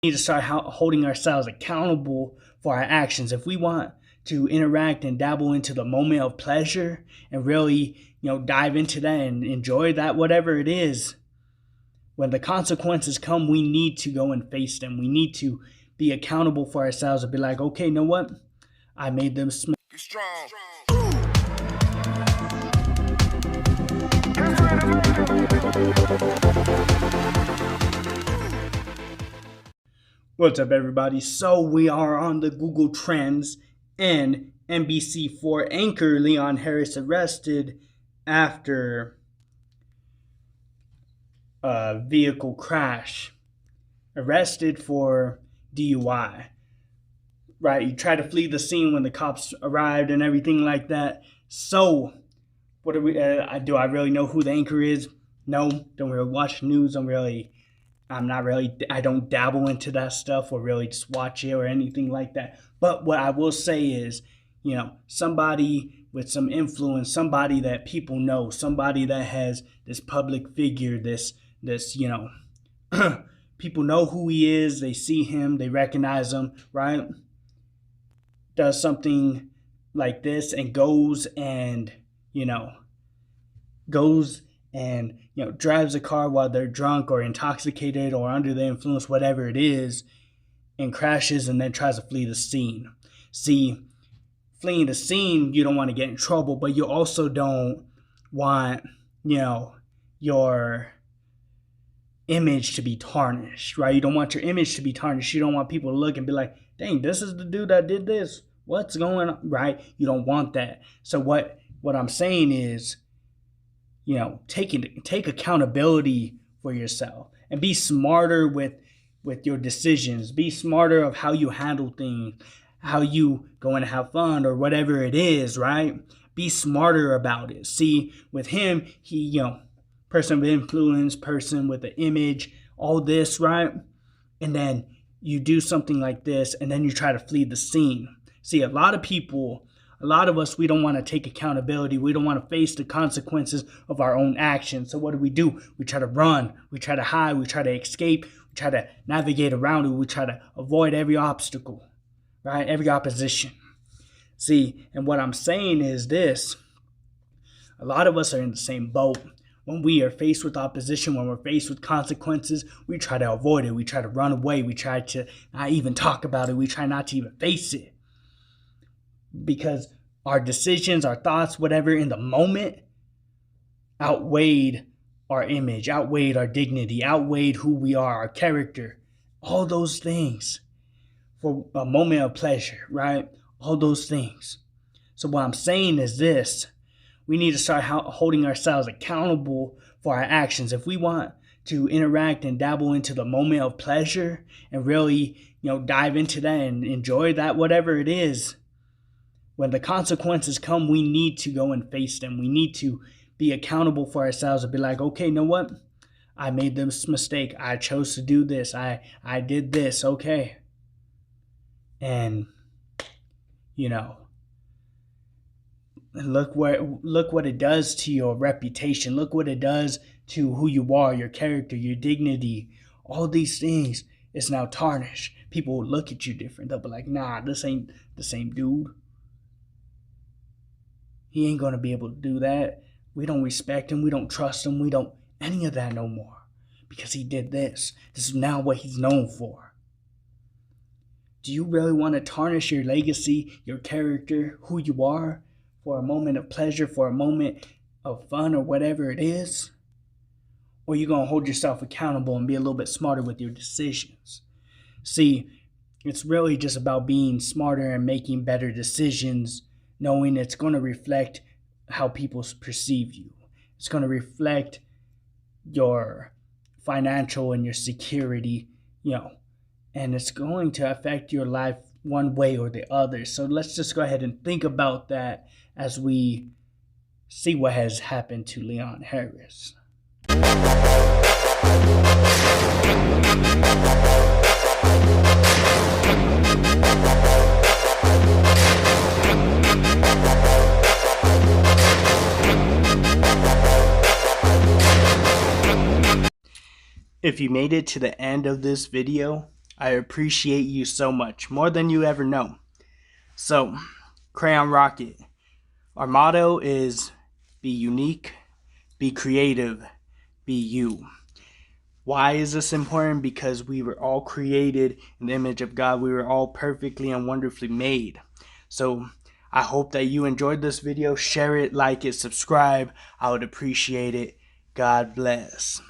need to start holding ourselves accountable for our actions. If we want to interact and dabble into the moment of pleasure and really, dive into that and enjoy that, whatever it is, when the consequences come, we need to go and face them. We need to be accountable for ourselves and be like, okay, you know what? I made them smell. What's up, everybody? So we are on the Google Trends, and NBC4 anchor Leon Harris arrested after a vehicle crash. Arrested for DUI. Right, he tried to flee the scene when the cops arrived and everything like that. So, what do we? Do I really know who the anchor is? No, don't really watch the news. I don't dabble into that stuff or really just watch it or anything like that. But what I will say is, somebody with some influence, somebody that people know, somebody that has this public figure, this, people know who he is, they see him, they recognize him, right? Does something like this and goes and drives a car while they're drunk or intoxicated or under the influence, whatever it is, and crashes and then tries to flee the scene. See, fleeing the scene, you don't want to get in trouble, but you also don't want, your image to be tarnished, right? You don't want your image to be tarnished. You don't want people to look and be like, dang, this is the dude that did this. What's going on, right? You don't want that. So what I'm saying is, take accountability for yourself and be smarter with your decisions. Be smarter of how you handle things, how you go and have fun or whatever it is, right? Be smarter about it. See, with him, he, person of influence, person with an image, all this, right? And then you do something like this and then you try to flee the scene. See, a lot of us, we don't want to take accountability. We don't want to face the consequences of our own actions. So what do? We try to run. We try to hide. We try to escape. We try to navigate around it. We try to avoid every obstacle, right? Every opposition. See, and what I'm saying is this. A lot of us are in the same boat. When we are faced with opposition, when we're faced with consequences, we try to avoid it. We try to run away. We try to not even talk about it. We try not to even face it. Because our decisions, our thoughts, whatever in the moment outweighed our image, outweighed our dignity, outweighed who we are, our character, all those things for a moment of pleasure, right? All those things. So what I'm saying is this. We need to start holding ourselves accountable for our actions. If we want to interact and dabble into the moment of pleasure and really, dive into that and enjoy that, whatever it is, when the consequences come, we need to go and face them. We need to be accountable for ourselves and be like, okay, you know what? I made this mistake. I chose to do this. I did this. Okay. And, look what it does to your reputation. Look what it does to who you are, your character, your dignity. All these things is now tarnished. People will look at you different. They'll be like, nah, this ain't the same dude. He ain't going to be able to do that. We don't respect him. We don't trust him. We don't any of that no more because he did this. This is now what he's known for. Do you really want to tarnish your legacy, your character, who you are for a moment of pleasure, for a moment of fun or whatever it is? Or are you going to hold yourself accountable and be a little bit smarter with your decisions? See, it's really just about being smarter and making better decisions, knowing it's going to reflect how people perceive you. It's going to reflect your financial and your security, and it's going to affect your life one way or the other. So let's just go ahead and think about that as we see what has happened to Leon Harris. If you made it to the end of this video, I appreciate you so much, more than you ever know. So, Crayon Rocket, our motto is be unique, be creative, be you. Why is this important? Because we were all created in the image of God. We were all perfectly and wonderfully made. So I hope that you enjoyed this video. Share it, like it, subscribe. I would appreciate it. God bless.